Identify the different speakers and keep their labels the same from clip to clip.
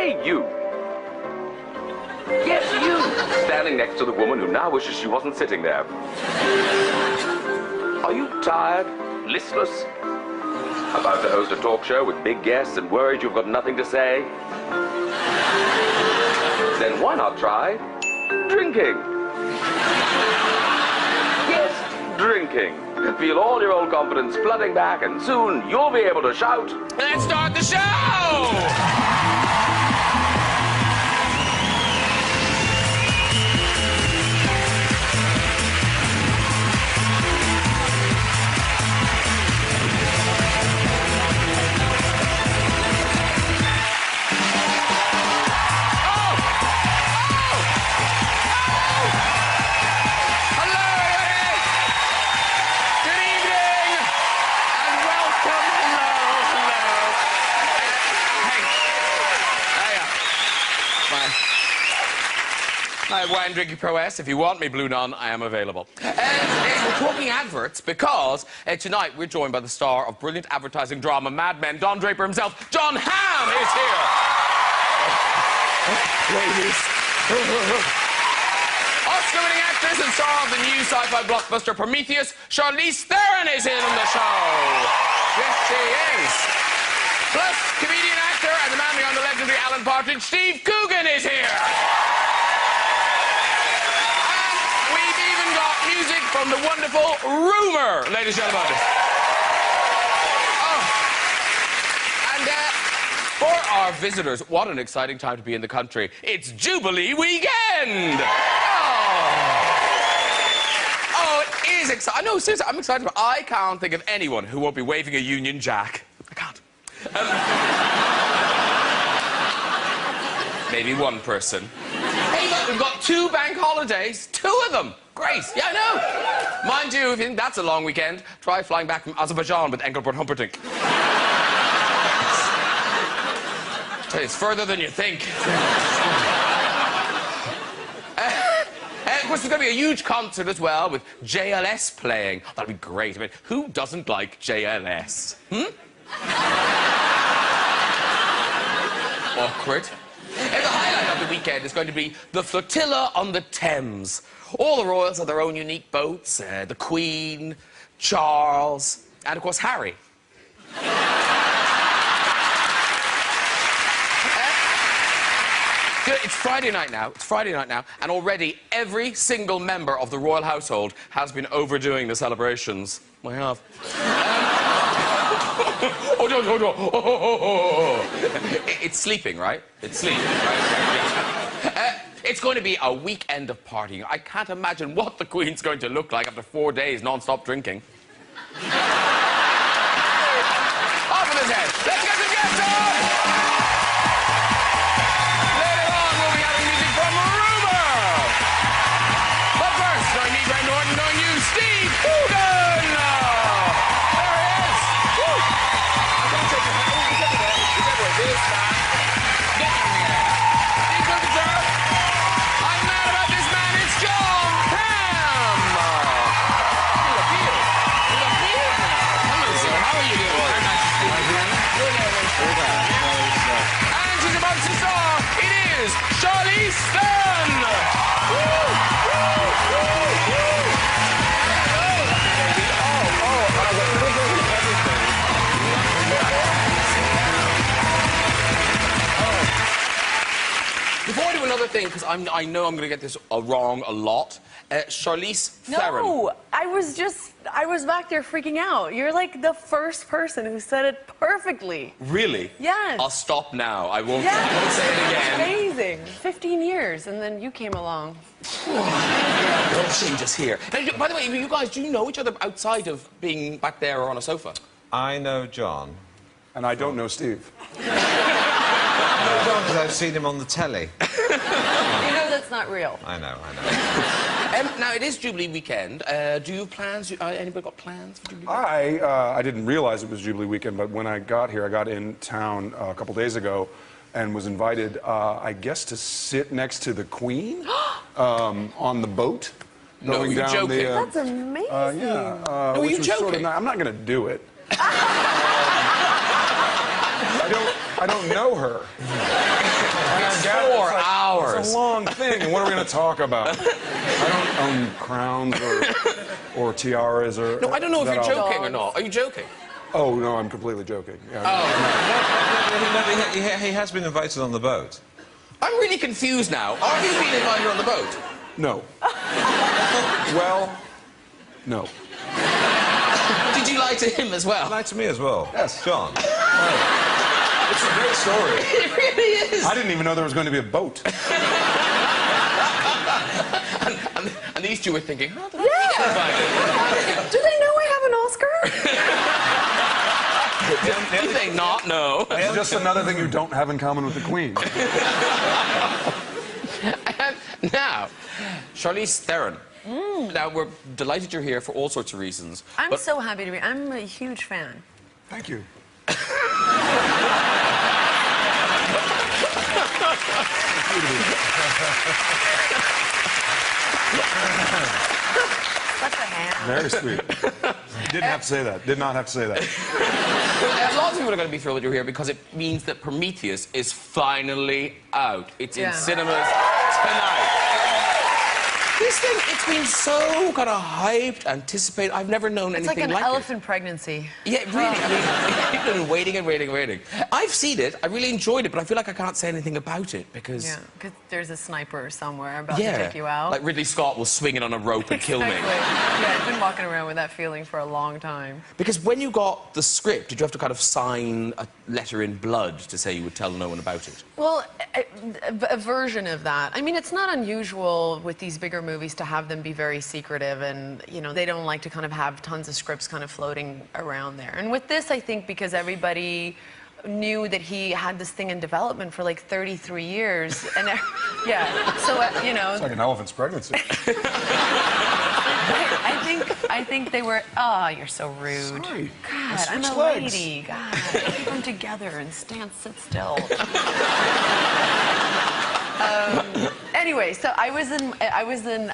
Speaker 1: Hey, you. Yes, you. Standing next to the woman who now wishes she wasn't sitting there. Are you tired? Listless? About to host a talk show with big guests and worried you've got nothing to say? Then why not try drinking? Yes, drinking. Feel all your old confidence flooding back, and soon you'll be able to shout,
Speaker 2: "Let's start the show!" I have wine drinking prowess. If you want me, Blue Nun, I am available. We're talking adverts because tonight we're joined by the star of brilliant advertising drama Mad Men, Don Draper himself, Jon Hamm is here. Ladies. Oscar-winning actress and star of the new sci-fi blockbuster Prometheus, Charlize Theron is in on the show. Yes, she is. Plus, comedian, actor, and the man behind the legendary Alan Partridge, Steve Coogan is here. From the wonderful Rumer, ladies and gentlemen. Oh. And for our visitors, what an exciting time to be in the country. It's Jubilee weekend! Oh, it is exciting. No, seriously, I'm excited. I can't think of anyone who won't be waving a Union Jack. I can't. Maybe one person. Hey, look, we've got 2 bank holidays. 2 of them. Great. Yeah, I know. Mind you, if you think that's a long weekend, try flying back from Azerbaijan with Engelbert Humperdinck. It's further than you think. Of course, there's going to be a huge concert as well with JLS playing. That'll be great. I mean, who doesn't like JLS? Awkward. And the highlight of the weekend is going to be the flotilla on the Thames. All the royals have their own unique boats. The Queen, Charles, and, of course, Harry. It's Friday night now. It's Friday night now, and already every single member of the royal household has been overdoing the celebrations. I have. It's sleeping, right? It's sleeping, right? It's going to be a weekend of partying. I can't imagine what the Queen's going to look like after 4 days non-stop drinking. Off with his head. Let's get some guests on! Later on, we'll be having music from Rumer. But first, knowing me, Brad Norton, knowing you, Steve Coogan! There he is! Woo! I'm going to take your hand. He's over there. He's over there. This time. Get in there. Steve Coogan, sir. I'm mad about this man. It's Jon Hamm. You appeal. You appeal. Hello, sir. How are you doing? Very nice to see you. Good evening. And she's about to star. It is Charlize Theron. Woo! Woo! Woo! Woo! Before I do another thing, because I know I'm going to get this wrong a lot, Charlize Theron.
Speaker 3: No, I was back there freaking out. You're like the first person who said it perfectly.
Speaker 1: Really?
Speaker 3: Yes.
Speaker 1: I'll stop now. I won't,
Speaker 3: Yes.
Speaker 1: I won't say it again.
Speaker 3: Amazing. 15 years, and then you came along.
Speaker 1: No changes here. Now, by the way, you guys, do you know each other outside of being back there or on a sofa?
Speaker 4: I know Jon.
Speaker 5: And I don't know Steve.
Speaker 4: Because I've seen him on the telly.
Speaker 3: You know that's not real.
Speaker 4: I know.
Speaker 1: Now, it is Jubilee weekend. Do you have plans? Anybody got plans for Jubilee?
Speaker 5: I didn't realize it was Jubilee weekend, but when I got here, I got in town a couple days ago and was invited, I guess, to sit next to the Queen on the boat.
Speaker 1: No,
Speaker 5: going
Speaker 1: you're
Speaker 5: down
Speaker 1: joking.
Speaker 5: The,
Speaker 3: That's amazing.
Speaker 5: yeah.
Speaker 1: No,
Speaker 5: which
Speaker 1: you're
Speaker 5: was sort of
Speaker 1: joking.
Speaker 5: I'm not going to do it. I don't know her.
Speaker 1: It's 4 hours.
Speaker 5: It's a long thing. And what are we going to talk about? I don't own crowns or tiaras or...
Speaker 1: No, I don't know if
Speaker 5: that
Speaker 1: you're
Speaker 5: I'll-
Speaker 1: joking or not. Are you joking?
Speaker 5: Oh, no, I'm completely joking. Yeah,
Speaker 4: He has been invited on the boat.
Speaker 1: I'm really confused now. Are you being invited on the boat?
Speaker 5: No. Well, no.
Speaker 1: Did you lie to him as well?
Speaker 4: Lied to me as well.
Speaker 5: Yes.
Speaker 4: John.
Speaker 5: It's a great story.
Speaker 1: It really is.
Speaker 5: I didn't even know there was going to be a boat.
Speaker 1: And these two were thinking, how did I get invited?
Speaker 3: Do they know I have an Oscar?
Speaker 1: Do they not know?
Speaker 5: It's just another thing you don't have in common with the Queen.
Speaker 1: And now, Charlize Theron. Now, we're delighted you're here for all sorts of reasons.
Speaker 3: I'm so happy to be. I'm a huge fan.
Speaker 5: Thank you.
Speaker 3: Such a ham.
Speaker 5: Very sweet. Didn't have to say that. Did not have to say that.
Speaker 1: A lot of people are going to be thrilled that you're here because it means that Prometheus is finally out. It's in cinemas tonight. This thing, it's been so kind of hyped, anticipated. I've never known
Speaker 3: It's
Speaker 1: anything
Speaker 3: like an
Speaker 1: like
Speaker 3: elephant pregnancy.
Speaker 1: Yeah, really. I mean, people have been waiting and waiting and waiting. I've seen it. I really enjoyed it, but I feel like I can't say anything about it because...
Speaker 3: Yeah, because there's a sniper somewhere about to take you out.
Speaker 1: Like Ridley Scott will swing it on a rope and kill me.
Speaker 3: Yeah, I've been walking around with that feeling for a long time.
Speaker 1: Because when you got the script, did you have to kind of sign a letter in blood to say you would tell no one about it?
Speaker 3: Well, a version of that. I mean, it's not unusual with these bigger movies to have them be very secretive, and you know, they don't like to kind of have tons of scripts kind of floating around there. And with this, I think because everybody knew that he had this thing in development for like 33 years, and yeah, so you know,
Speaker 5: It's like an elephant's pregnancy.
Speaker 3: I think they were. Oh, you're so rude.
Speaker 5: Sorry.
Speaker 3: God, I'm a
Speaker 5: legs.
Speaker 3: lady. God, keep them together and sit still. Anyway, so I was in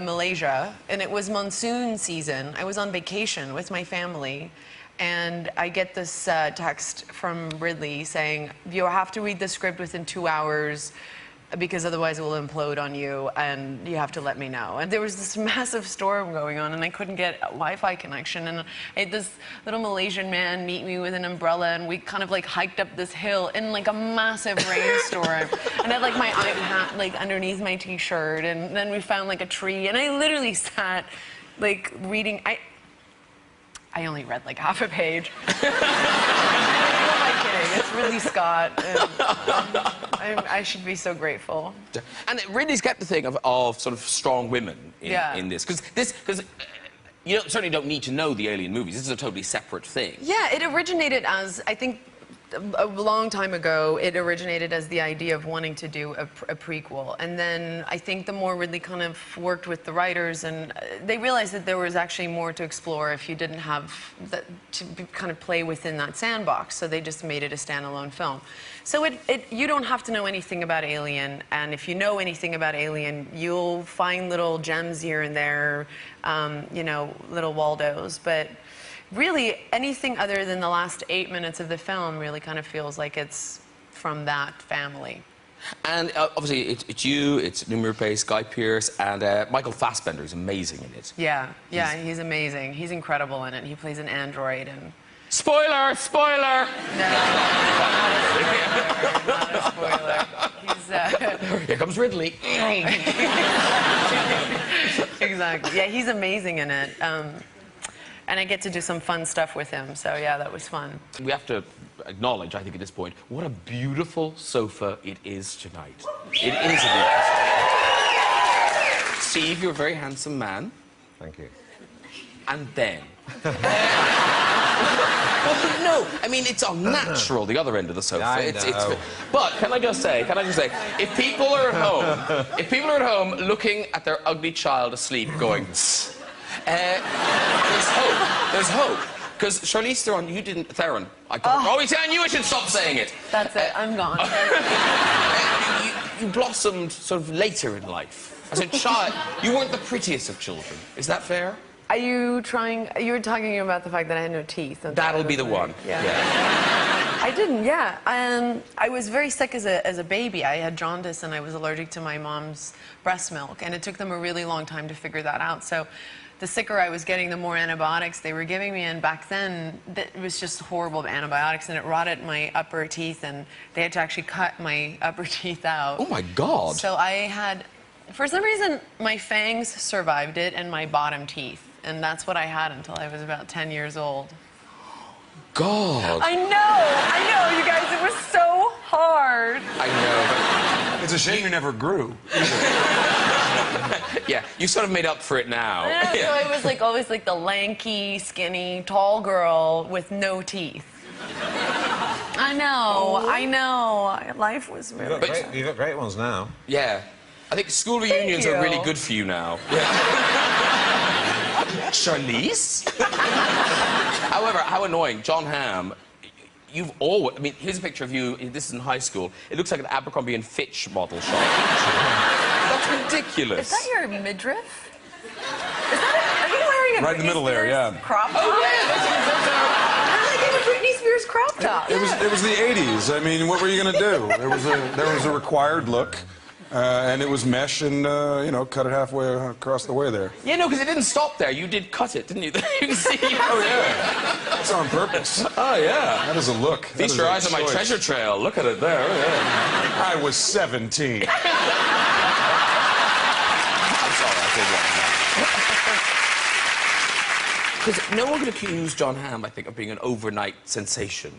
Speaker 3: Malaysia, and it was monsoon season. I was on vacation with my family, and I get this text from Ridley saying, "You have to read the script within 2 hours, because otherwise it will implode on you, and you have to let me know." And there was this massive storm going on, and I couldn't get a Wi-Fi connection, and I had this little Malaysian man meet me with an umbrella, and we kind of like hiked up this hill in like a massive rainstorm, and I had like my iPad like underneath my t-shirt, and then we found like a tree, and I literally sat like reading. I only read like half a page. Who am I kidding? It's Ridley Scott. And I should be so grateful.
Speaker 1: And Ridley's kept the thing of sort of strong women in this. Because you certainly don't need to know the Alien movies. This is a totally separate thing.
Speaker 3: Yeah, it originated as, I think, a long time ago, it originated as the idea of wanting to do a prequel. And then I think the more Ridley kind of worked with the writers, and they realized that there was actually more to explore if you didn't have that to kind of play within that sandbox. So they just made it a standalone film. So you don't have to know anything about Alien, and if you know anything about Alien, you'll find little gems here and there, you know, little Waldos. But really, anything other than the last 8 minutes of the film really kind of feels like it's from that family.
Speaker 1: And obviously, it's you, it's Rumer Pace, Guy Pearce, and Michael Fassbender is amazing in it.
Speaker 3: Yeah, he's amazing. He's incredible in it. He plays an android and...
Speaker 1: Spoiler! Spoiler!
Speaker 3: No, not a spoiler. He's,
Speaker 1: Here comes Ridley.
Speaker 3: exactly. Yeah, he's amazing in it. And I get to do some fun stuff with him, so yeah, that was fun.
Speaker 1: We have to acknowledge, I think at this point, what a beautiful sofa it is tonight. It is a beautiful sofa. Steve, you're a very handsome man.
Speaker 4: Thank you.
Speaker 1: And then... Well, no, I mean, it's unnatural, the other end of the sofa.
Speaker 4: I know.
Speaker 1: But can I just say, if people are at home looking at their ugly child asleep going, there's hope. Because Charlize Theron, you didn't, I knew I should stop saying it.
Speaker 3: That's it, I'm gone.
Speaker 1: You blossomed sort of later in life. As a child, you weren't the prettiest of children. Is that fair?
Speaker 3: Are you trying, you were talking about the fact that I had no teeth.
Speaker 1: That'll be the one.
Speaker 3: Yeah. I didn't, yeah. I was very sick as a baby. I had jaundice and I was allergic to my mom's breast milk, and it took them a really long time to figure that out. So the sicker I was getting, the more antibiotics they were giving me, and back then it was just horrible antibiotics, and it rotted my upper teeth, and they had to actually cut my upper teeth out.
Speaker 1: Oh my God.
Speaker 3: So I had, for some reason, my fangs survived it and my bottom teeth, and that's what I had until I was about 10 years old.
Speaker 1: God.
Speaker 3: I know, you guys, it was so hard.
Speaker 1: I know, but
Speaker 5: It's a shame you never grew.
Speaker 1: yeah, you sort of made up for it now.
Speaker 3: Yeah, so I was like always like the lanky, skinny, tall girl with no teeth. I know. Life was really.
Speaker 4: You've got great ones now.
Speaker 1: Yeah. I think school reunions are really good for you now. Yeah. Charlize? However, how annoying. Jon Hamm, you've always... I mean, here's a picture of you. This is in high school. It looks like an Abercrombie and Fitch model shot. That's ridiculous.
Speaker 3: Is that your midriff? Are you wearing a
Speaker 5: Right in the middle there, yeah.
Speaker 3: crop top?
Speaker 1: Oh, yeah.
Speaker 3: How did I get a Britney Spears crop top?
Speaker 5: It was the 80s. I mean, what were you going to do? There was a required look. And it was mesh and, you know, cut it halfway across the way there.
Speaker 1: Yeah, no, because it didn't stop there. You did cut it, didn't you? You can see.
Speaker 5: Oh, yeah. That's on purpose.
Speaker 1: Oh, yeah.
Speaker 5: That is a look.
Speaker 1: Feast your eyes on my treasure trail. Look at it there. Oh, yeah.
Speaker 5: I was 17.
Speaker 1: I'm sorry, I did wrong. Because no one could accuse Jon Hamm, I think, of being an overnight sensation.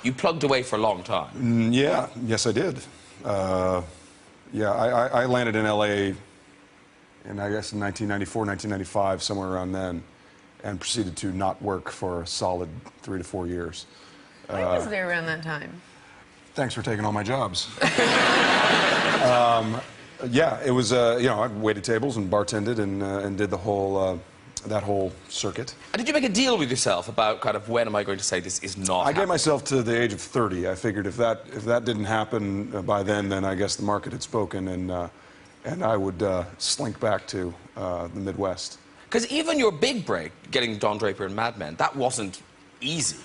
Speaker 1: You plugged away for a long time.
Speaker 5: Yeah, yes, I did. Yeah, I landed in L.A. in, I guess, in 1994, 1995, somewhere around then, and proceeded to not work for a solid 3 to 4 years.
Speaker 3: I was there around that time.
Speaker 5: Thanks for taking all my jobs. Yeah, it was, you know, I waited tables and bartended and did the whole, that whole circuit.
Speaker 1: And did you make a deal with yourself about kind of when am I going to say this is not
Speaker 5: I gave myself to the age of 30. I figured if that didn't happen by then I guess the market had spoken, and I would slink back to the Midwest.
Speaker 1: Because even your big break, getting Don Draper and Mad Men, that wasn't easy.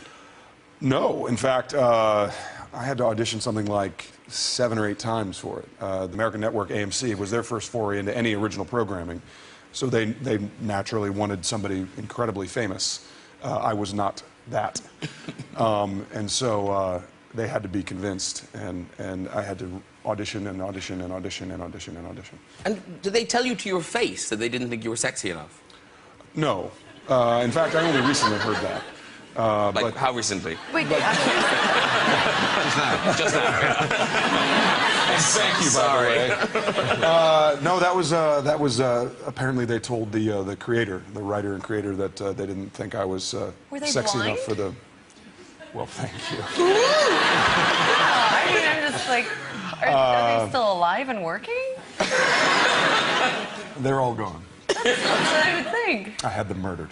Speaker 5: No, in fact, I had to audition something like 7 or 8 times for it. The American network AMC was their first foray into any original programming. So they naturally wanted somebody incredibly famous. I was not that. And so they had to be convinced, and I had to audition and audition and audition and audition and audition.
Speaker 1: And did they tell you to your face that they didn't think you were sexy enough?
Speaker 5: No. In fact, I only recently heard that.
Speaker 1: Like,
Speaker 5: but
Speaker 1: how recently?
Speaker 3: Wait,
Speaker 1: Just now, yeah.
Speaker 5: Thank you, by the way. No, that was apparently they told the creator, the writer and creator, that they didn't think I was
Speaker 3: Were they
Speaker 5: sexy
Speaker 3: blind?
Speaker 5: enough for the. Well, thank you.
Speaker 3: yeah, I mean, I'm just like, are they still alive and working?
Speaker 5: They're all gone.
Speaker 3: That's what I would think.
Speaker 5: I had them murdered.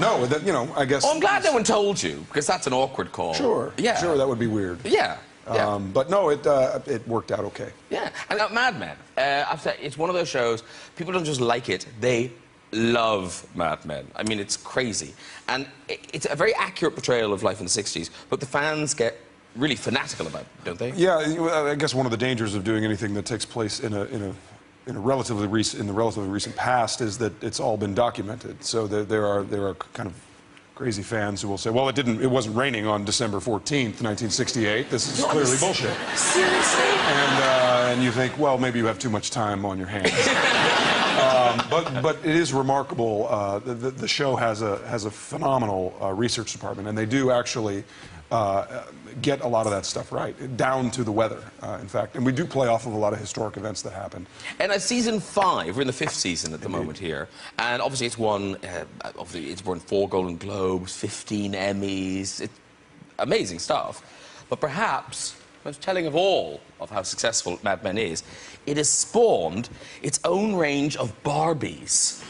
Speaker 5: No, that, you know, I guess.
Speaker 1: Oh, I'm glad no one told you, because that's an awkward call.
Speaker 5: Sure.
Speaker 1: Yeah.
Speaker 5: Sure, that would be weird.
Speaker 1: Yeah. Yeah.
Speaker 5: But no, it worked out okay.
Speaker 1: Yeah. And Mad Men, I've said it's one of those shows, people don't just like it, they love Mad Men. I mean, it's crazy. And it's a very accurate portrayal of life in the 60s, but the fans get really fanatical about it, don't they?
Speaker 5: Yeah, I guess one of the dangers of doing anything that takes place in the relatively recent past is that it's all been documented. So there are kind of crazy fans who will say, well, it wasn't raining on December 14th, 1968. This is clearly bullshit.
Speaker 1: Seriously?
Speaker 5: And you think, well, maybe you have too much time on your hands. But it is remarkable. The show has a phenomenal research department, and they do actually get a lot of that stuff right, down to the weather, in fact. And we do play off of a lot of historic events that happened.
Speaker 1: And season 5, we're in the 5th season at the moment here, and obviously it's won 4 Golden Globes, 15 Emmys, it's amazing stuff. But perhaps, most telling of all of how successful Mad Men is, it has spawned its own range of Barbies.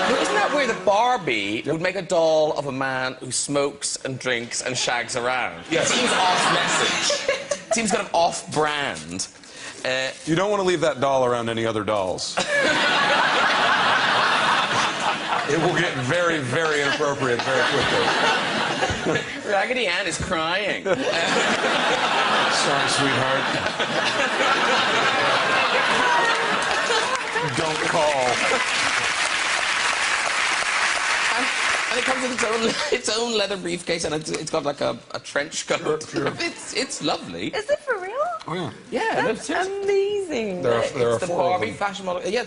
Speaker 1: Isn't that weird that Barbie would make a doll of a man who smokes and drinks and shags around?
Speaker 5: Yes.
Speaker 1: It seems off-message. It seems kind of off-brand.
Speaker 5: You don't want to leave that doll around any other dolls. It will get very, very inappropriate very quickly.
Speaker 1: Raggedy Ann is crying.
Speaker 5: Sorry, sweetheart. Don't call.
Speaker 1: And it comes with its own leather briefcase, and it's got like a trench coat.
Speaker 5: Sure.
Speaker 1: It's lovely.
Speaker 3: Is it for real?
Speaker 5: Oh, yeah.
Speaker 1: Yeah,
Speaker 3: That's
Speaker 1: seriously.
Speaker 3: amazing.
Speaker 5: There are
Speaker 1: It's the
Speaker 5: 4 of
Speaker 1: Barbie
Speaker 5: them.
Speaker 1: fashion model. Yeah,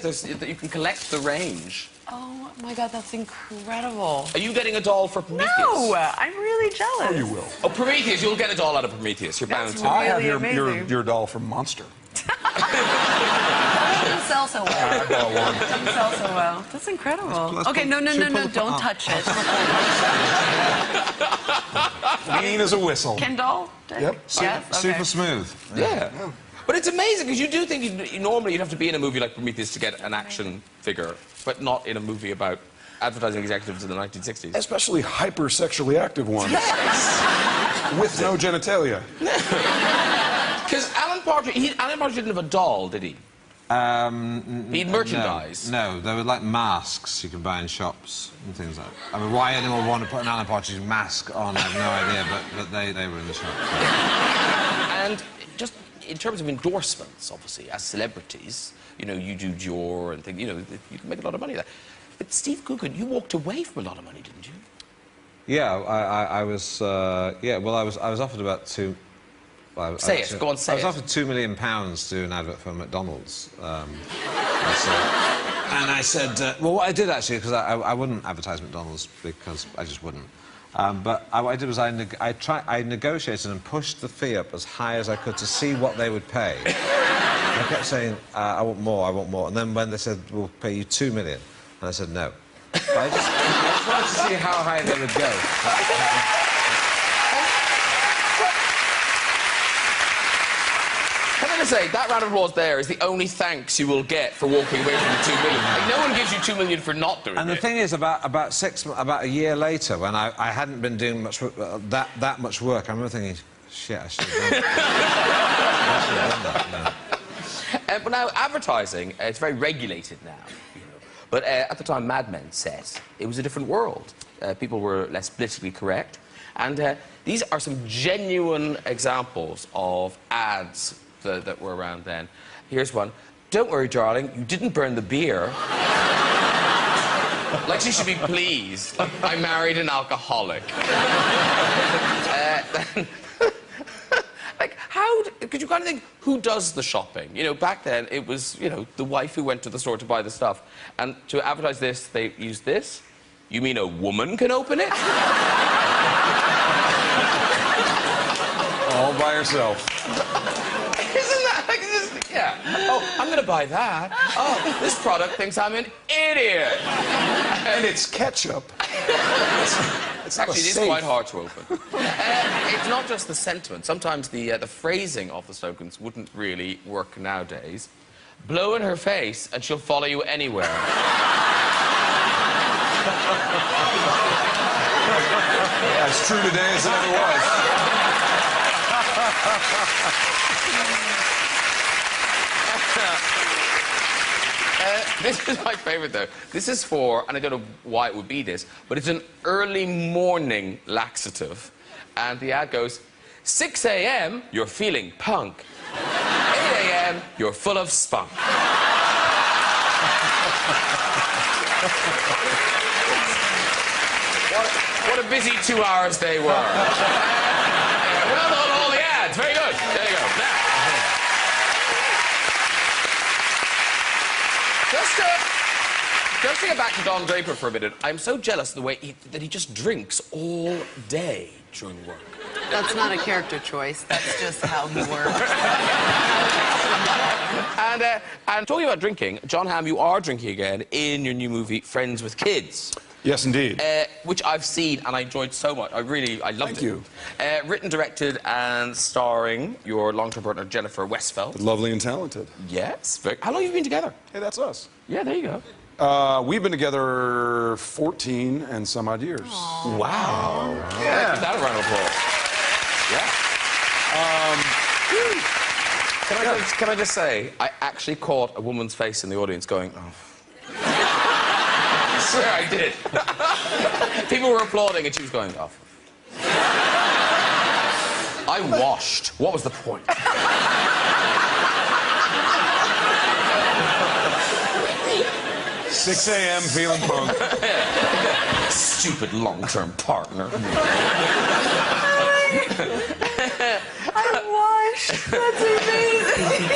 Speaker 1: you can collect the range.
Speaker 3: Oh my God, that's incredible.
Speaker 1: Are you getting a doll for Prometheus?
Speaker 3: No, I'm really jealous.
Speaker 5: Oh, you will.
Speaker 1: Oh, Prometheus, you'll get a doll out of Prometheus. You're bound to.
Speaker 5: I have
Speaker 3: Really
Speaker 5: your
Speaker 3: amazing.
Speaker 5: doll from Monster.
Speaker 3: That didn't sell so well.
Speaker 5: I bought one.
Speaker 3: Didn't sell so well. That's incredible. Okay, no, don't touch it.
Speaker 5: Clean as a whistle.
Speaker 3: Ken doll?
Speaker 5: Yep.
Speaker 3: Yes? Okay.
Speaker 6: Super smooth.
Speaker 1: Yeah. But it's amazing because you do think normally you'd have to be in a movie like Prometheus to get an action figure, but not in a movie about advertising executives in the 1960s.
Speaker 5: Especially hyper-sexually active ones.
Speaker 1: Yes!
Speaker 5: With no genitalia.
Speaker 1: Because Alan Partridge didn't have a doll, did he? He had merchandise.
Speaker 6: No, they were like masks you could buy in shops and things like that. I mean, why anyone would want to put an Alan Partridge mask on, I have no idea, but they were in the shop.
Speaker 1: And just in terms of endorsements, obviously, as celebrities, you know, you do Dior and things, you know, you can make a lot of money there. But Steve Coogan, you walked away from a lot of money, didn't you?
Speaker 6: Yeah, I was. Yeah, well, I was offered about two. Well,
Speaker 1: Say it. Go on, say
Speaker 6: I was
Speaker 1: it.
Speaker 6: offered £2 million to do an advert for McDonald's. And I said, well, what I did actually, because I wouldn't advertise McDonald's because I just wouldn't. But what I did was I negotiated and pushed the fee up as high as I could to see what they would pay. I kept saying, I want more, I want more. And then when they said, we'll pay you £2 million, and I said no. But I just wanted to see how high they would go.
Speaker 1: Can I just say, that round of applause there is the only thanks you will get for walking away from the $2 million. Like, no one gives you $2 million for not doing it.
Speaker 6: And the thing is, about a year later, when I hadn't been doing much that much work, I remember thinking, shit, I should have done that.
Speaker 1: But now, advertising, it's very regulated now. You know. But at the time Mad Men set, it was a different world. People were less politically correct. And these are some genuine examples of ads that were around then. Here's one. Don't worry, darling, you didn't burn the beer. Like she should be pleased. Like, I married an alcoholic. Like, how... Because you kind of think, who does the shopping? You know, back then, it was, you know, the wife who went to the store to buy the stuff. And to advertise this, they used this. You mean a woman can open it?
Speaker 5: All by herself.
Speaker 1: Isn't that like this? Yeah. Oh, I'm going to buy that. Oh, this product thinks I'm an idiot.
Speaker 5: And it's ketchup. It's
Speaker 1: Actually, it is
Speaker 5: safe.
Speaker 1: quite hard to open. It's not just the sentiment. Sometimes the phrasing of the slogans wouldn't really work nowadays. Blow in her face and she'll follow you anywhere.
Speaker 5: As true today as it ever was.
Speaker 1: This is my favourite, though. This is for, and I don't know why it would be this, but it's an early morning laxative. And the ad goes, 6 a.m., you're feeling punk. 8 a.m., you're full of spunk. What a busy 2 hours they were. Well done, all the ads. Very good. There you go. Now, just to get back to Don Draper for a minute, I'm so jealous of the way that he just drinks all day during work.
Speaker 3: That's not a character choice. That's just how he works.
Speaker 1: And talking about drinking, Jon Hamm, you are drinking again in your new movie, Friends with Kids.
Speaker 5: Yes, indeed.
Speaker 1: Which I've seen and I enjoyed so much. I loved it.
Speaker 5: Thank you.
Speaker 1: Written, directed, and starring your long-term partner, Jennifer Westfeldt.
Speaker 5: Lovely and talented.
Speaker 1: Yes. How long have you been together?
Speaker 5: Hey, that's us.
Speaker 1: Yeah, there you go.
Speaker 5: We've been together 14 and some odd years.
Speaker 3: Aww.
Speaker 1: Wow. Yeah. Give that a round of applause. Yeah. Can I just say, I actually caught a woman's face in the audience going, oh. I swear I did. People were applauding and she was going, oh. I washed. What was the point?
Speaker 5: 6 a.m. feeling punk.
Speaker 1: Stupid long-term partner.
Speaker 3: I washed. That's amazing.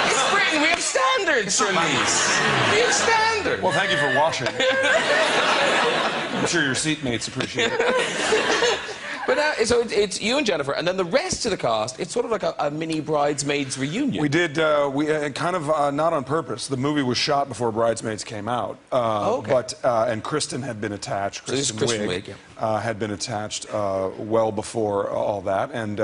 Speaker 1: It's Britain. We have standards, Charlize. We have standards.
Speaker 5: Well, thank you for washing. I'm sure your seatmates appreciate it.
Speaker 1: But so it's you and Jennifer, and then the rest of the cast, it's sort of like a mini Bridesmaids reunion.
Speaker 5: We did, kind of not on purpose. The movie was shot before Bridesmaids came out. But, and Kristen had been attached.
Speaker 1: So this is Kristen Wiig,
Speaker 5: had been attached well before all that. And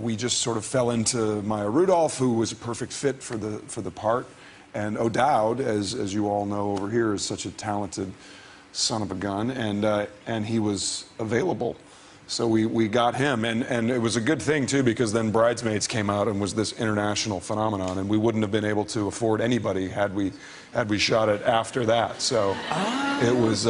Speaker 5: we just sort of fell into Maya Rudolph, who was a perfect fit for the part. And O'Dowd, as you all know over here, is such a talented son of a gun. And he was available. So we got him, and it was a good thing, too, because then Bridesmaids came out and was this international phenomenon, and we wouldn't have been able to afford anybody had we shot it after that. So it was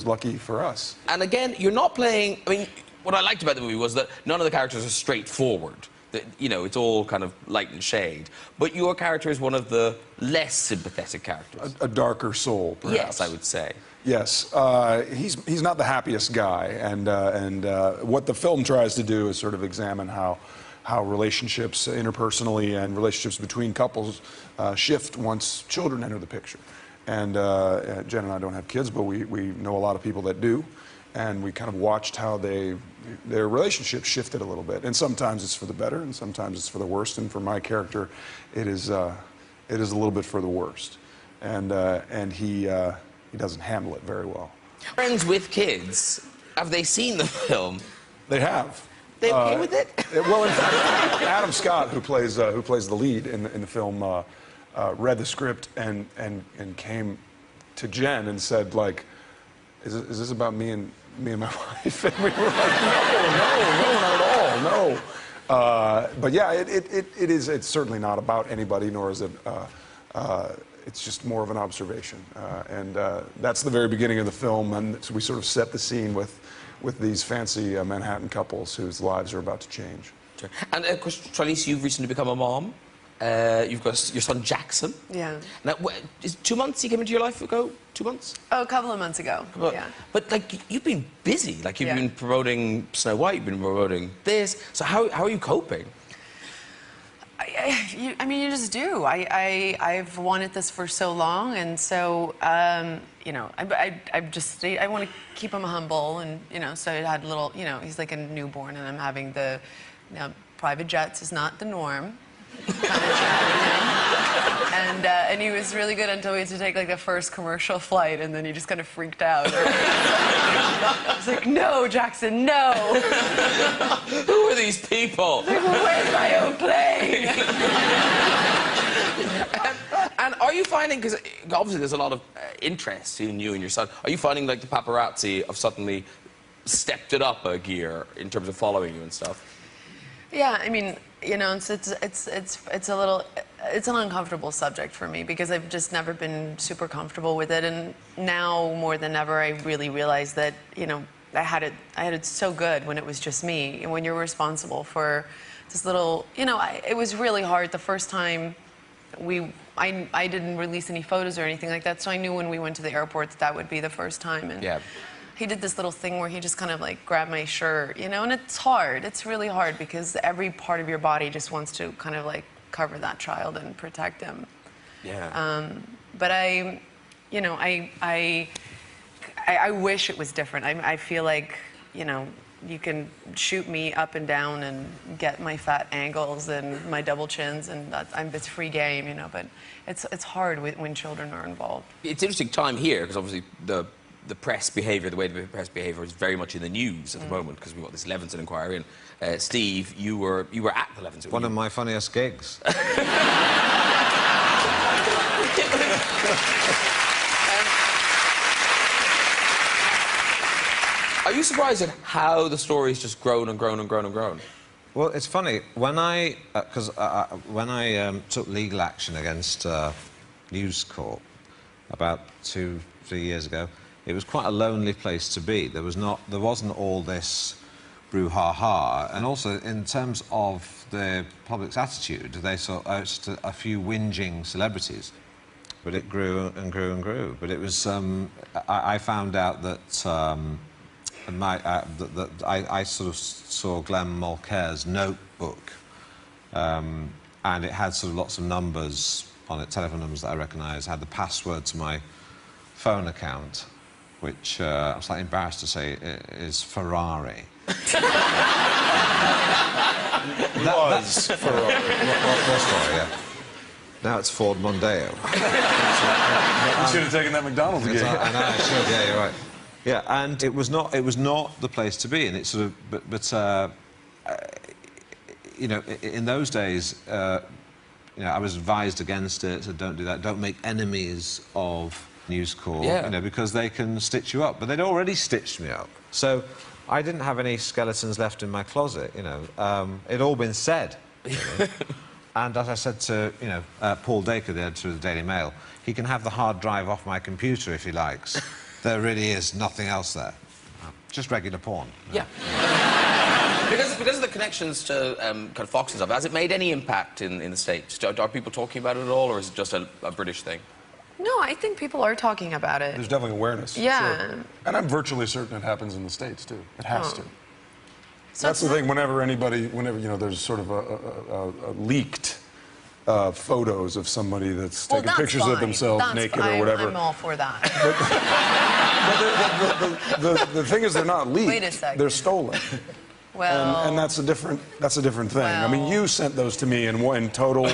Speaker 5: lucky for us.
Speaker 1: And again, you're not playing... I mean, what I liked about the movie was that none of the characters are straightforward. That, you know, it's all kind of light and shade. But your character is one of the less sympathetic characters.
Speaker 5: A darker soul, perhaps.
Speaker 1: Yes, I would say.
Speaker 5: Yes, he's not the happiest guy, and what the film tries to do is sort of examine how relationships interpersonally and relationships between couples shift once children enter the picture. And Jen and I don't have kids, but we know a lot of people that do, and we kind of watched how their relationship shifted a little bit. And sometimes it's for the better, and sometimes it's for the worst. And for my character, it is a little bit for the worst. And he doesn't handle it very well.
Speaker 1: Friends with kids, have they seen the film?
Speaker 5: They have.
Speaker 1: They okay with it?
Speaker 5: Well, in fact, Adam Scott, who plays the lead in the film, read the script and came to Jen and said, like, is this about me and my wife? And we were like, no, not at all, no. But yeah, it's certainly not about anybody, nor is it. It's just more of an observation, and that's the very beginning of the film, and so we sort of set the scene with these fancy Manhattan couples whose lives are about to change.
Speaker 1: Sure. And of course, Charlize, you've recently become a mom. You've got your son Jackson.
Speaker 3: Yeah.
Speaker 1: Now, is 2 months he came into your life ago? 2 months?
Speaker 3: Oh, a couple of months ago.
Speaker 1: Yeah. But like, you've been busy. Like, you've been promoting Snow White. You've been promoting this. So how are you coping?
Speaker 3: I mean, you just do. I've wanted this for so long, and so you know, I want to keep him humble, and you know, so I had a little, you know, he's like a newborn, and I'm having the, you know, private jets is not the norm. And he was really good until we had to take like the first commercial flight, and then he just kind of freaked out. I was like, no, Jackson, no.
Speaker 1: Who are these people?
Speaker 3: Like, well, where's my own plane?
Speaker 1: And are you finding, because obviously there's a lot of interest in you and your son, are you finding like the paparazzi have suddenly stepped it up a gear in terms of following you and stuff?
Speaker 3: Yeah, I mean, you know, it's a little, it's an uncomfortable subject for me because I've just never been super comfortable with it, and now more than ever I really realize that, you know, I had it so good when it was just me, and when you're responsible for this little, you know, it was really hard the first time I didn't release any photos or anything like that, so I knew when we went to the airport that would be the first time. And
Speaker 1: yeah.
Speaker 3: He did this little thing where he just kind of like grabbed my shirt, you know, and it's hard. It's really hard because every part of your body just wants to kind of like cover that child and protect him.
Speaker 1: Yeah.
Speaker 3: But you know, I wish it was different. I feel like, you know, you can shoot me up and down and get my fat angles and my double chins, and it's free game, you know. But it's hard when children are involved.
Speaker 1: It's an interesting time here because obviously the press behaviour, the way the press behaviour is very much in the news at the moment because we've got this Levinson inquiry. And Steve, you were at the Levinson.
Speaker 6: One of my funniest gigs.
Speaker 1: Are you surprised at how the story's just grown and grown and grown and grown?
Speaker 6: Well, it's funny when I took legal action against News Corp about 2-3 years ago. It was quite a lonely place to be. There wasn't all this brouhaha, and also in terms of the public's attitude, they saw just a few whinging celebrities, but it grew and grew and grew. But it was, I found out that, I sort of saw Glenn Mulcair's notebook, and it had sort of lots of numbers on it, telephone numbers that I recognised, had the password to my phone account, which I'm slightly embarrassed to say is Ferrari.
Speaker 5: Was Ferrari.
Speaker 6: Was Ferrari, yeah. Now it's Ford Mondeo.
Speaker 5: You should have taken that McDonald's gig.
Speaker 6: I know, I should, yeah, you're right. Yeah, and it was not the place to be, and it sort of, you know, in those days, you know, I was advised against it, so don't do that, don't make enemies of News Corps, you know, because they can stitch you up. But they'd already stitched me up. So I didn't have any skeletons left in my closet, you know. It'd all been said, really. And as I said to, you know, Paul Dacre, the editor of the Daily Mail, he can have the hard drive off my computer if he likes. There really is nothing else there. Just regular porn.
Speaker 1: Yeah. Because of the connections to kind of Fox and stuff, has it made any impact in the States? Are people talking about it at all, or is it just a British thing?
Speaker 3: No, I think people are talking about it.
Speaker 5: There's definitely awareness.
Speaker 3: Yeah.
Speaker 5: Sure. And I'm virtually certain it happens in the States, too. It has to.
Speaker 3: So
Speaker 5: that's the thing, whenever, you know, there's sort of a leaked photos of somebody that's taking pictures of themselves naked or whatever.
Speaker 3: I'm all for that.
Speaker 5: But the thing is, they're not leaked.
Speaker 3: Wait a second.
Speaker 5: They're stolen.
Speaker 3: Well...
Speaker 5: And that's a different thing.
Speaker 3: Well,
Speaker 5: I mean, you sent those to me in total...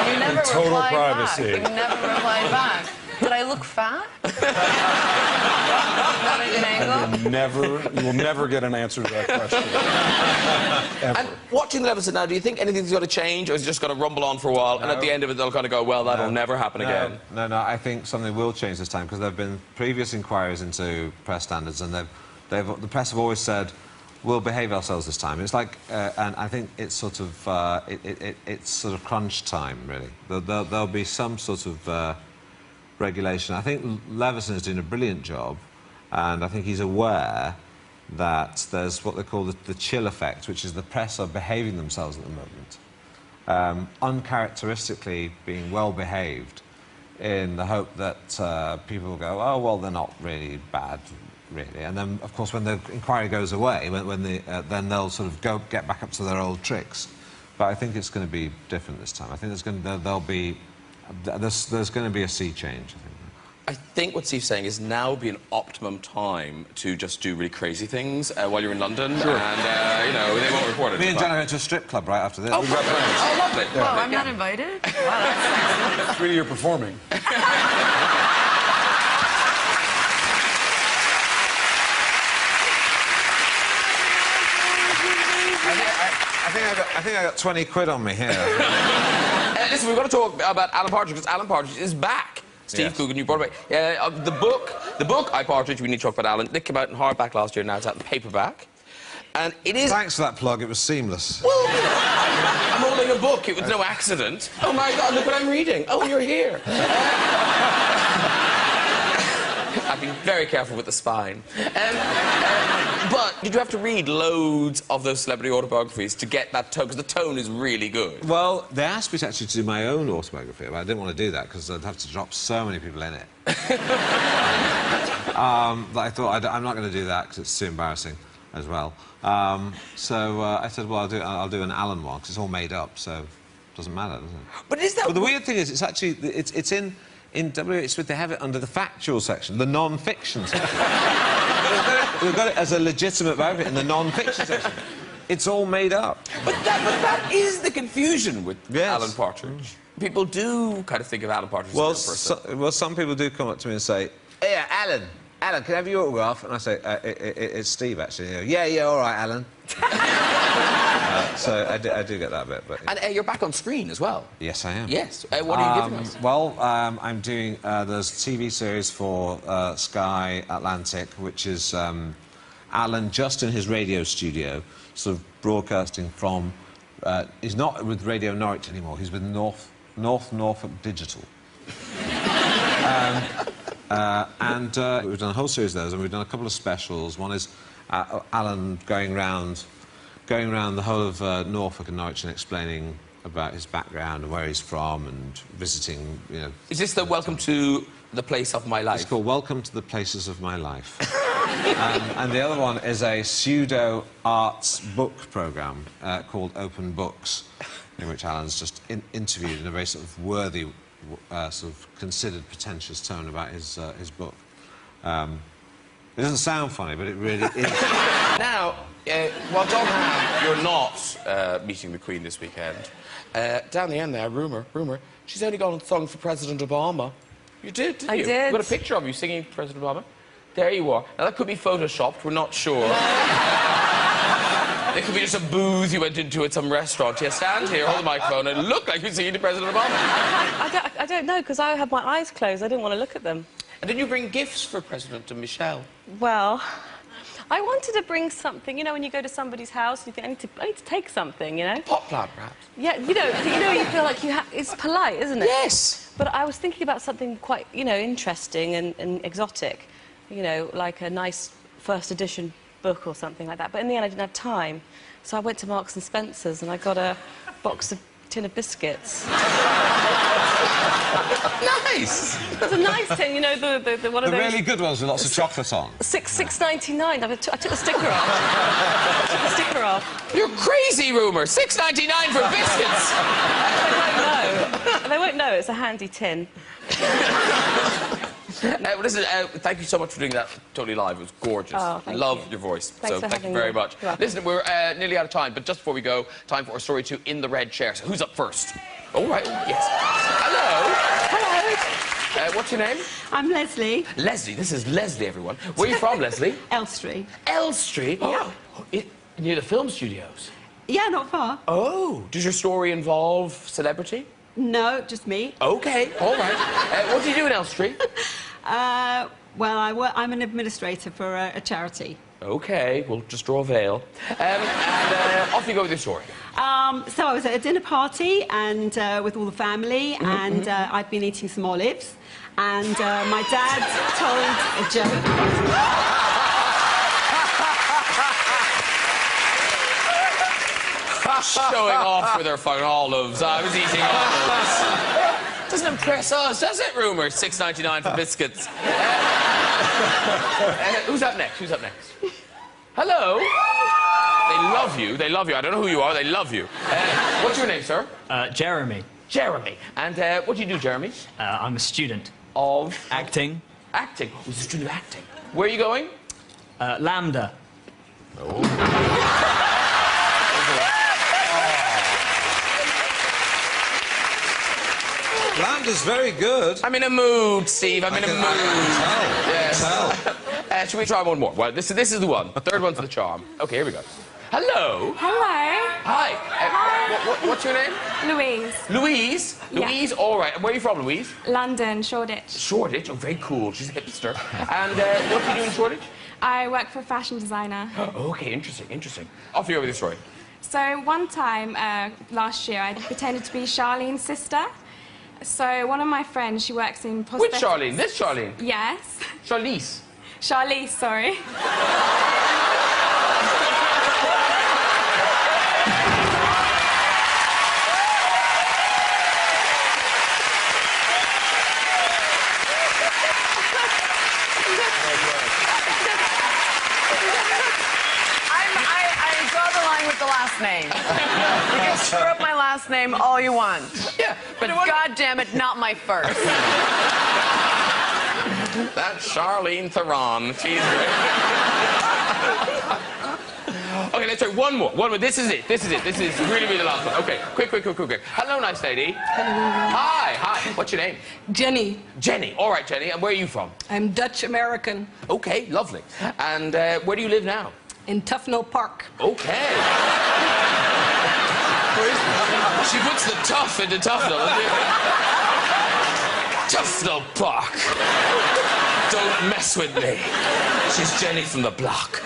Speaker 3: You never
Speaker 5: total
Speaker 3: replied
Speaker 5: privacy.
Speaker 3: back. You never replied back. Did I look fat? Not a good angle?
Speaker 5: You will never get an answer to that question. Ever.
Speaker 1: And watching the episode now, do you think anything's going to change, or is it just going to rumble on for a while, and at the end of it, they'll kind of go, well, that'll never happen again?
Speaker 6: No, I think something will change this time, because there have been previous inquiries into press standards, and the press have always said, we'll behave ourselves this time. It's like, and I think it's sort of, it's sort of crunch time, really. There'll be some sort of regulation. I think Leveson is doing a brilliant job, and I think he's aware that there's what they call the chill effect, which is the press are behaving themselves at the moment, uncharacteristically being well behaved, in the hope that people will go, oh, well, they're not really bad, really. And then, of course, when the inquiry goes away, then they'll sort of get back up to their old tricks. But I think it's going to be different this time. I think there's going to be a sea change, I think.
Speaker 1: I think what Steve's saying is now would be an optimum time to just do really crazy things while you're in London, and, you know, they won't report it.
Speaker 6: Me and Jenna went to a strip club right after this.
Speaker 1: Oh, lovely.
Speaker 3: Yeah. Well, I'm not invited? Wow, that's sexy.
Speaker 5: Sweetie, you're performing.
Speaker 6: I think I got 20 quid on me here.
Speaker 1: Listen, we've got to talk about Alan Partridge, because Alan Partridge is back. Steve Coogan, you brought it back. The book, I, Partridge, we need to talk about Alan. It came out in hardback last year, now it's out in paperback. And it is...
Speaker 6: Thanks for that plug, it was seamless.
Speaker 1: Well, I'm holding a book, it was no accident. Oh my God, look what I'm reading. Oh, you're here. I've been very careful with the spine. But did you have to read loads of those celebrity autobiographies to get that tone? Because the tone is really good.
Speaker 6: Well, they asked me to actually do my own autobiography, but I didn't want to do that because I'd have to drop so many people in it. But I thought, I'm not going to do that because it's too embarrassing as well. So I said, well, I'll do an Alan one because it's all made up, so it doesn't matter, does it?
Speaker 1: But is that...
Speaker 6: But the weird thing is, it's actually, it's in WH, they have it under the factual section, the non-fiction section. We've got it as a legitimate biography in the non-fiction section. It's all made up.
Speaker 1: But that is the confusion with
Speaker 6: Yes.
Speaker 1: Alan Partridge. People do kind of think of Alan Partridge as a real person.
Speaker 6: Well, some people do come up to me and say, "Hey, Alan, can I have your autograph?" And I say, "It's Steve, actually." Yeah, all right, Alan. So I do get that bit, but...
Speaker 1: And you're back on screen as well.
Speaker 6: Yes, I am.
Speaker 1: Yes. What are you giving us?
Speaker 6: Well, I'm doing... there's a TV series for Sky Atlantic, which is Alan just in his radio studio, sort of broadcasting from... he's not with Radio Norwich anymore, he's with Norfolk Digital. And we've done a whole series of those, and we've done a couple of specials. One is Alan going round the whole of Norfolk and Norwich and explaining about his background and where he's from and visiting, you know...
Speaker 1: Is this the Welcome to the Place of My Life?
Speaker 6: It's called Welcome to the Places of My Life. And the other one is a pseudo-arts book programme called Open Books, in which Alan's just interviewed in a very sort of worthy, sort of considered, pretentious tone about his book. It doesn't sound funny, but it really is.
Speaker 1: Now, while Jon Hamm, you're not meeting the Queen this weekend, down the end there, Rumer, she's only gone and sung for President Obama. You did, didn't you?
Speaker 3: I did.
Speaker 1: We've got a picture of you singing for President Obama. There you are. Now, that could be photoshopped, we're not sure. It could be just a booth you went into at some restaurant. Yeah, stand here, hold the microphone, and look like you're singing to President Obama.
Speaker 7: I don't know, because I had my eyes closed. I didn't want to look at them.
Speaker 1: And did you bring gifts for President and Michelle?
Speaker 7: Well, I wanted to bring something. You know, when you go to somebody's house, you think, I need to take something, you know?
Speaker 1: Pot plant, perhaps?
Speaker 7: Yeah, you know, you feel like it's polite, isn't it?
Speaker 1: Yes.
Speaker 7: But I was thinking about something quite, you know, interesting and exotic. You know, like a nice first edition book or something like that. But in the end, I didn't have time. So I went to Marks and Spencer's and I got a tin of biscuits.
Speaker 1: Nice!
Speaker 7: It's a nice tin, you know, the one of
Speaker 6: The
Speaker 7: those...
Speaker 6: really good ones with lots of chocolate on.
Speaker 7: $6.99. I took the sticker off. I took the sticker off.
Speaker 1: You're crazy, Rumer. $6.99 for biscuits.
Speaker 7: They won't know. It's a handy tin.
Speaker 1: Listen, thank you so much for doing that totally live. It was gorgeous.
Speaker 7: Oh, thank
Speaker 1: Love
Speaker 7: you.
Speaker 1: your voice.
Speaker 7: Thanks for
Speaker 1: thank you
Speaker 7: having
Speaker 1: very
Speaker 7: me.
Speaker 1: much.
Speaker 7: You're welcome.
Speaker 1: Listen, we're nearly out of time, but just before we go, time for a story to In the Red Chair. So who's up first? All right. Oh, yes. Hello.
Speaker 8: Hello.
Speaker 1: What's your name?
Speaker 8: I'm Leslie.
Speaker 1: Leslie. This is Leslie, everyone. Where are you from, Leslie?
Speaker 8: Elstree.
Speaker 1: Elstree?
Speaker 8: Yeah.
Speaker 1: Oh, near the film studios?
Speaker 8: Yeah, not far.
Speaker 1: Oh. Does your story involve celebrity?
Speaker 8: No, just me.
Speaker 1: OK. All right. What do you do in Elstree?
Speaker 8: Well, I'm an administrator for a charity.
Speaker 1: OK. We'll just draw a veil. And off you go with your story.
Speaker 8: So I was at a dinner party and with all the family, and I'd been eating some olives, and my dad told a joke.
Speaker 1: Showing off with her fucking olives. I was eating olives. Doesn't impress us, does it, Rumer? $6.99 for biscuits. Who's up next? Who's up next? Hello. They love you. They love you. I don't know who you are. They love you. What's your name, sir?
Speaker 9: Jeremy.
Speaker 1: Jeremy. And what do you do, Jeremy?
Speaker 9: I'm a student.
Speaker 1: Of?
Speaker 9: Acting.
Speaker 1: Acting. Who's a student of acting? Where are you going?
Speaker 9: Lambda.
Speaker 1: Oh.
Speaker 6: Lambda's very good.
Speaker 1: I'm in a mood, Steve. I'm in a mood.
Speaker 6: Yes.
Speaker 1: Should we try one more? Well, this is the one. Third one's the charm. OK, here we go. Hello.
Speaker 10: Hello.
Speaker 1: Hi. What's your name?
Speaker 10: Louise.
Speaker 1: Louise?
Speaker 10: Yeah.
Speaker 1: Louise, all right. And where are you from, Louise?
Speaker 10: London, Shoreditch.
Speaker 1: Shoreditch? Oh, very cool. She's a hipster. And what do you do in Shoreditch?
Speaker 10: I work for a fashion designer.
Speaker 1: OK, interesting, interesting. Off you go with your story.
Speaker 10: So one time last year, I pretended to be Charlene's sister. So one of my friends, she works in...
Speaker 1: Which Charlene? This Charlene?
Speaker 10: Yes.
Speaker 1: Charlize.
Speaker 10: Charlize, sorry.
Speaker 3: I draw the line with the last name. You can screw up my last name all you want.
Speaker 1: Yeah,
Speaker 3: But God damn it, not my first.
Speaker 1: That's Charlize Theron. She's OK, let's try one more. One more. This is it. This is really the last one. OK, quick. Hello, nice lady.
Speaker 11: Hello.
Speaker 1: Hi. What's your name?
Speaker 11: Jenny.
Speaker 1: Jenny. All right, Jenny. And where are you from?
Speaker 11: I'm Dutch-American.
Speaker 1: OK, lovely. And where do you live now?
Speaker 11: In Tufnell Park.
Speaker 1: OK. She puts the tough into Tufnell. Tufnell Park. Don't mess with me. She's Jenny from the block.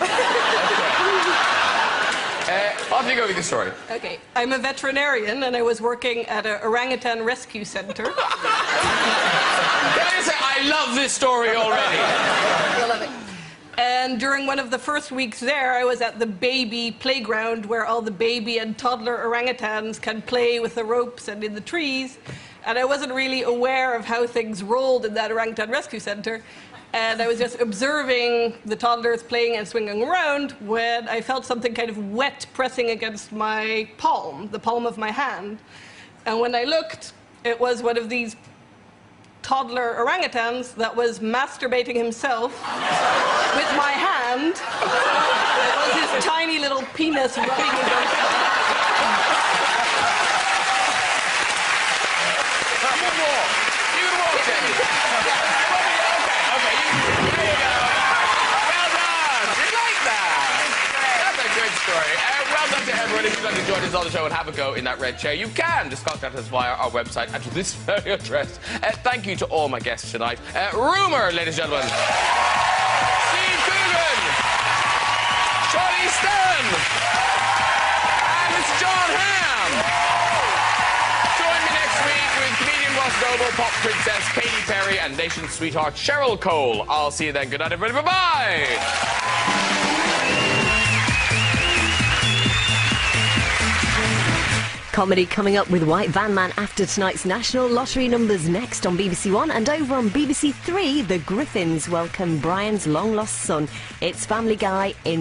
Speaker 1: Off you go with your story.
Speaker 11: Okay. I'm a veterinarian, and I was working at an orangutan rescue center.
Speaker 1: Can I say, I love this story already.
Speaker 11: I love it. And during one of the first weeks there, I was at the baby playground where all the baby and toddler orangutans can play with the ropes and in the trees. And I wasn't really aware of how things rolled in that orangutan rescue center. And I was just observing the toddlers playing and swinging around when I felt something kind of wet pressing against my palm, the palm of my hand. And when I looked, it was one of these toddler orangutans that was masturbating himself with my hand. It was his tiny little penis rubbing against it.
Speaker 2: You can walk, Jenny. Okay, there you go. Well done. You like that? That's a good story. Well done to everyone. If you'd like to join us on the show and have a go in that red chair, you can. Just contact us via our website at this very address. Thank you to all my guests tonight. Rumer, ladies and gentlemen. Steve Coogan. Charlize Theron. And it's Jon Hamm. Join me next week with comedian Ross Noble, pop princess Katy Perry, and nation sweetheart Cheryl Cole. I'll see you then. Good night, everybody. Bye-bye.
Speaker 12: Comedy coming up with White Van Man after tonight's National Lottery numbers next on BBC One, and over on BBC Three, the Griffins welcome Brian's long-lost son. It's Family Guy in